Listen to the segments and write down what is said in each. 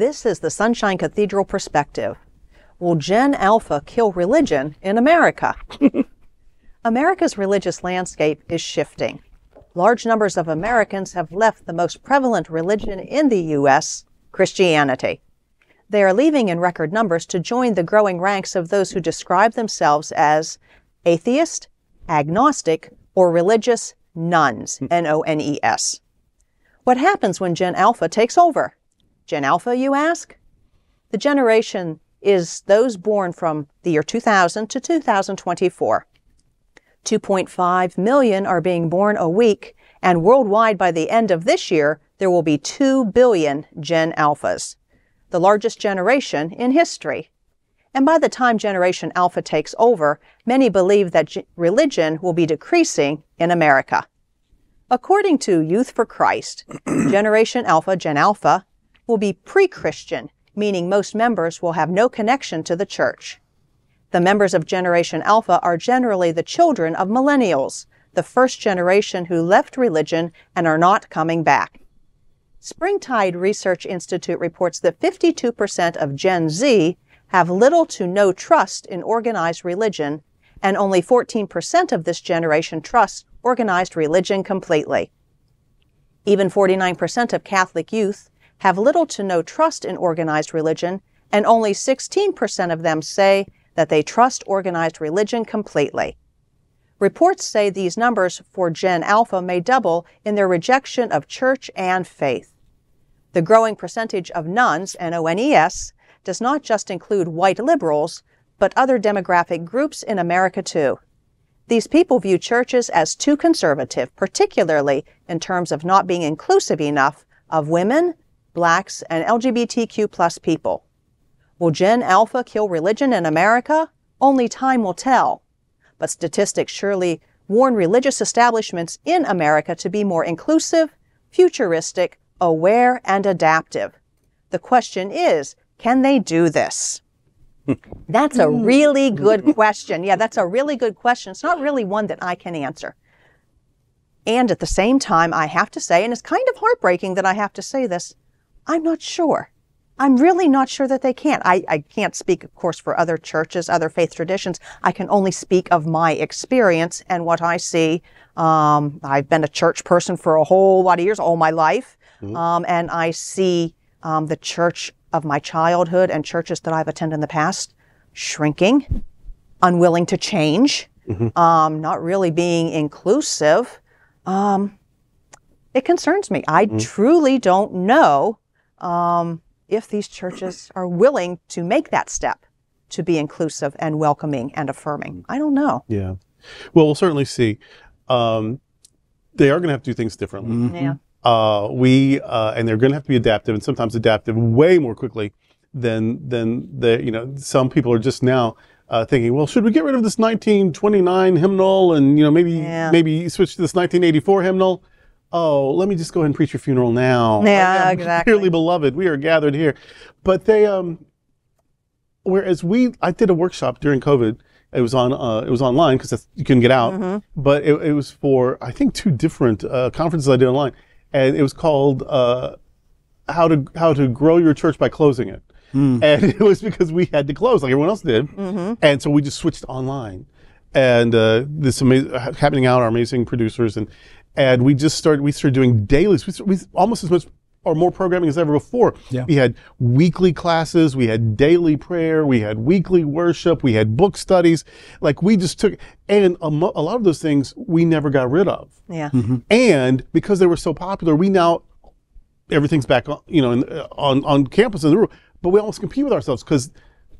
This is the Sunshine Cathedral perspective. Will Gen Alpha kill religion in America? America's religious landscape is shifting. Large numbers of Americans have left the most prevalent religion in the U.S., Christianity. They are leaving in record numbers to join the growing ranks of those who describe themselves as atheist, agnostic, or religious nones, N-O-N-E-S. What happens when Gen Alpha takes over? Gen Alpha, you ask? The generation is those born from the year 2000 to 2024. 2.5 million are being born a week, and worldwide by the end of this year, there will be 2 billion Gen Alphas, the largest generation in history. And by the time Generation Alpha takes over, many believe that religion will be decreasing in America. According to Youth for Christ, Generation Alpha, Gen Alpha, will be pre-Christian, meaning most members will have no connection to the church. The members of Generation Alpha are generally the children of Millennials, the first generation who left religion and are not coming back. Springtide Research Institute reports that 52% of Gen Z have little to no trust in organized religion, and only 14% of this generation trusts organized religion completely. Even 49% of Catholic youth have little to no trust in organized religion, and only 16% of them say that they trust organized religion completely. Reports say these numbers for Gen Alpha may double in their rejection of church and faith. The growing percentage of nones, N-O-N-E-S, does not just include white liberals, but other demographic groups in America too. These people view churches as too conservative, particularly in terms of not being inclusive enough of women, blacks, and LGBTQ plus people. Will Gen Alpha kill religion in America? Only time will tell. But statistics surely warn religious establishments in America to be more inclusive, futuristic, aware, and adaptive. The question is, can they do this? That's a really good question. Yeah, that's a really good question. It's not really one that I can answer. And at the same time, I have to say, and it's kind of heartbreaking that I have to say this, I'm not sure. I'm really not sure that they can. I can't speak, of course, for other churches, other faith traditions. I can only speak of my experience and what I see. I've been a church person for a whole lot of years, all my life. And I see the church of my childhood and churches that I've attended in the past shrinking, unwilling to change, not really being inclusive. It concerns me. I truly don't know if these churches are willing to make that step to be inclusive and welcoming and affirming. I don't know. Yeah. Well, we'll certainly see. They are going to have to do things differently. Yeah. And they're going to have to be adaptive, and sometimes adaptive way more quickly than some people are just now thinking, well, should we get rid of this 1929 hymnal and, maybe switch to this 1984 hymnal? Oh, let me just go ahead and preach your funeral now. Yeah, exactly. Dearly beloved, we are gathered here. But they, whereas I did a workshop during COVID. It was online because you couldn't get out. But it was for, I think, 2 different conferences I did online. And it was called how to Grow Your Church by Closing It. And it was because we had to close like everyone else did. And so we just switched online. And this happening out, our amazing producers. And we started doing dailies. We almost as much or more programming as ever before. Yeah. We had weekly classes, we had daily prayer, we had weekly worship, we had book studies. Like we just took, and a lot of those things we never got rid of. Yeah. And because they were so popular, everything's back on, on campus in the room, but we almost compete with ourselves because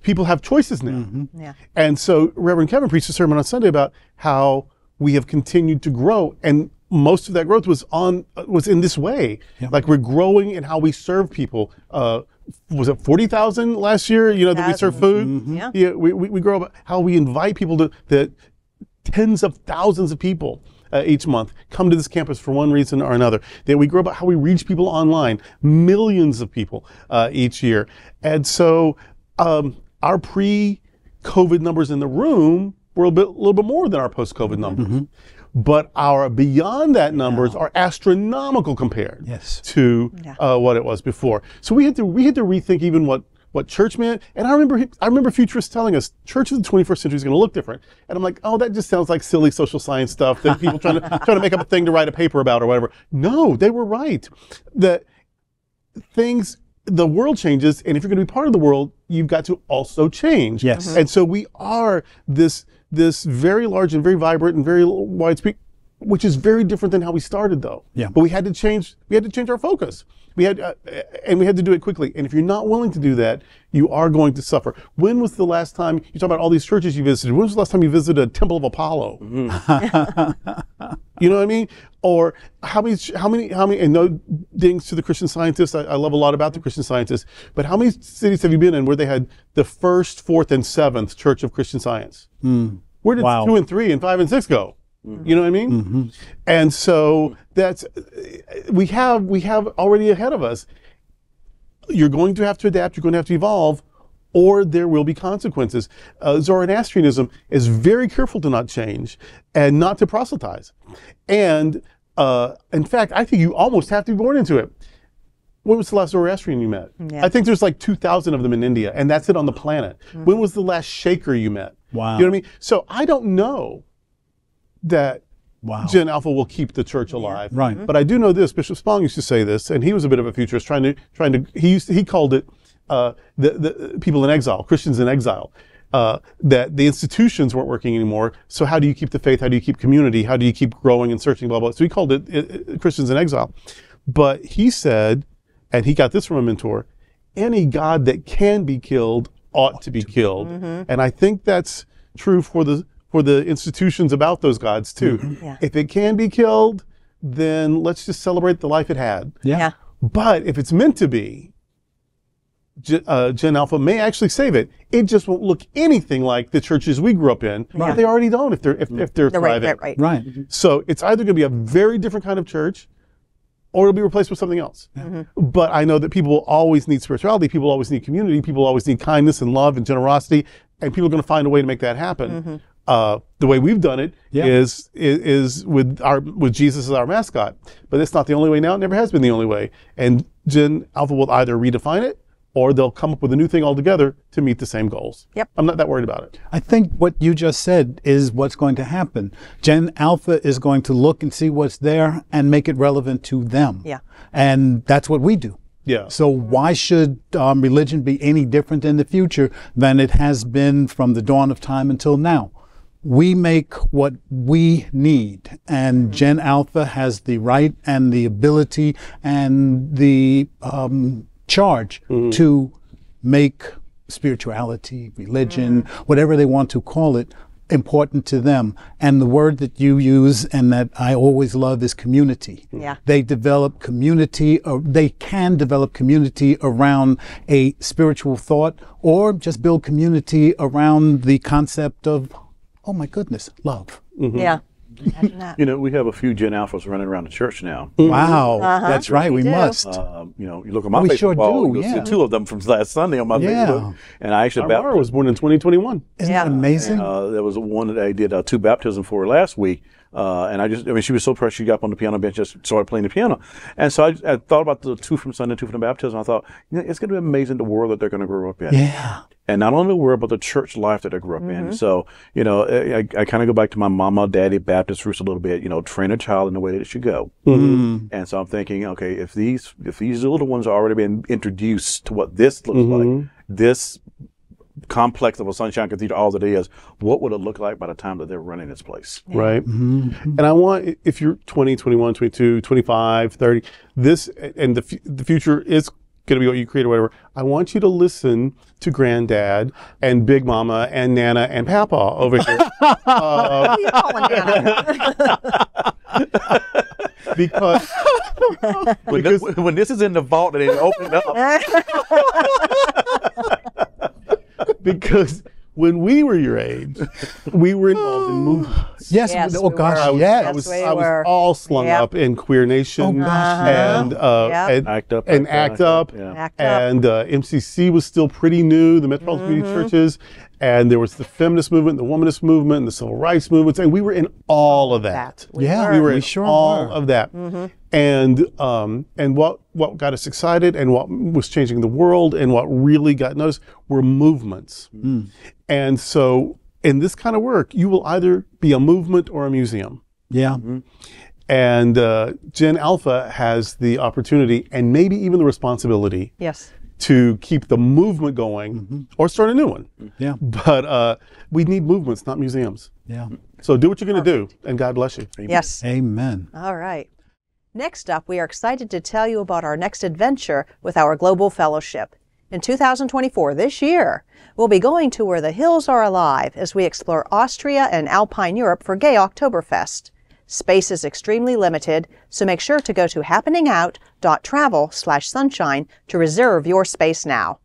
people have choices now. Yeah. And so Reverend Kevin preached a sermon on Sunday about how we have continued to grow, and most of that growth was in this way. Yeah. Like we're growing in how we serve people. Was it 40,000 last year? That we serve food. Yeah. We grow up how we invite people that tens of thousands of people each month come to this campus for one reason or another. That we grow up how we reach people online, millions of people each year. And so our pre-COVID numbers in the room were a little bit more than our post-COVID numbers. but our beyond that numbers are astronomical compared to what it was before. So we had to rethink even what church meant. And I remember futurists telling us church of the 21st century is going to look different. And I'm like, oh, that just sounds like silly social science stuff that people trying to make up a thing to write a paper about or whatever. No, they were right. That the world changes, and if you're going to be part of the world, you've got to also change. Yes. And so we are this very large and very vibrant and very widespread, which is very different than how we started, though. Yeah. But we had to change our focus. We had to do it quickly. And if you're not willing to do that, you are going to suffer. When was the last time you talk about all these churches you visited? When was the last time you visited a Temple of Apollo? You know what I mean? Or how many? And no dings to the Christian Scientists. I love a lot about the Christian Scientists. But how many cities have you been in where they had the 1st, 4th, and 7th Church of Christian Science? Where did 2 and 3 and 5 and 6 go? You know what I mean? And so that's we have already ahead of us. You're going to have to adapt. You're going to have to evolve, or there will be consequences. Zoroastrianism is very careful to not change and not to proselytize. And in fact, I think you almost have to be born into it. When was the last Zoroastrian you met? Yeah. I think there's like 2,000 of them in India, and that's it on the planet. When was the last Shaker you met? Wow. You know what I mean? So I don't know that Gen Alpha will keep the church alive. Right. But I do know this. Bishop Spong used to say this, and he was a bit of a futurist, he called it the people in exile, Christians in exile, that the institutions weren't working anymore. So how do you keep the faith? How do you keep community? How do you keep growing and searching, blah, blah. So he called it Christians in exile. But he said, and he got this from a mentor, any God that can be killed ought to be killed. And I think that's true for the institutions about those gods too. If it can be killed, then let's just celebrate the life it had. But if it's meant to be, Gen Alpha may actually save it. It just won't look anything like the churches we grew up in. But they already don't if they're thriving. Right. So it's either going to be a very different kind of church, or it'll be replaced with something else. But I know that people will always need spirituality. People always need community. People always need kindness and love and generosity. And people are going to find a way to make that happen. The way we've done it is with Jesus as our mascot. But it's not the only way now. It never has been the only way. And Gen Alpha will either redefine it, or they'll come up with a new thing altogether to meet the same goals. I'm not that worried about it. I think what you just said is what's going to happen. Gen Alpha is going to look and see what's there and make it relevant to them. And that's what we do. So why should religion be any different in the future than it has been from the dawn of time until now? We make what we need, and Gen Alpha has the right and the ability and the charge to make spirituality, religion, whatever they want to call it, important to them. And the word that you use and that I always love is community. They develop community, or they can develop community around a spiritual thought, or just build community around the concept of, oh my goodness, love. You know, we have a few Gen Alphas running around the church now. Wow, that's right, we must. You know, you look at my We Facebook sure wall, do, you'll see 2 of them from last Sunday on my Facebook. And I actually Mara was born in 2021. Isn't that amazing? there was one that I did 2 baptisms for last week. And she was so precious, she got up on the piano bench, just started playing the piano. And so I thought about the 2 from Sunday, 2 from the baptism. I thought, you know, it's going to be amazing the world that they're going to grow up in. And not only the world, but the church life that they grew up in. So, you know, I kind of go back to my mama, daddy, Baptist roots a little bit, you know, train a child in the way that it should go. And so I'm thinking, okay, if these little ones are already been introduced to what this looks like, this complex of a Sunshine Cathedral, all that it is, what would it look like by the time that they're running this place? Right. And I want, if you're 20, 21, 22, 25, 30, this, and the future is going to be what you create or whatever, I want you to listen to Granddad and Big Mama and Nana and Papa over here. What are you calling Nana? Because when this is in the vault and it opened up. Because when we were your age, we were involved Phoenix. Yes. Yes, Oh we gosh. were. Yes. I was we were. all slung Yep. up in Queer Nation Oh, gosh. and, Yep. and Act Up, and Act Act Up, Up, yeah. Act Up. and MCC was still pretty new, the Metropolitan Community Churches, and there was the feminist movement, the womanist movement, and the civil rights movements, and we were in all of that. Yeah. We were in sure all were. of that. And what got us excited and what was changing the world and what really got noticed were movements. And so in this kind of work, you will either be a movement or a museum. Yeah. And Gen Alpha has the opportunity and maybe even the responsibility Yes. to keep the movement going or start a new one. Yeah. But we need movements, not museums. Yeah. So do what you're going to do, and God bless you. Yes. Amen. All right. Next up, we are excited to tell you about our next adventure with our Global Fellowship. In 2024, this year, we'll be going to where the hills are alive as we explore Austria and Alpine Europe for Gay Oktoberfest. Space is extremely limited, so make sure to go to happeningout.travel/sunshine to reserve your space now.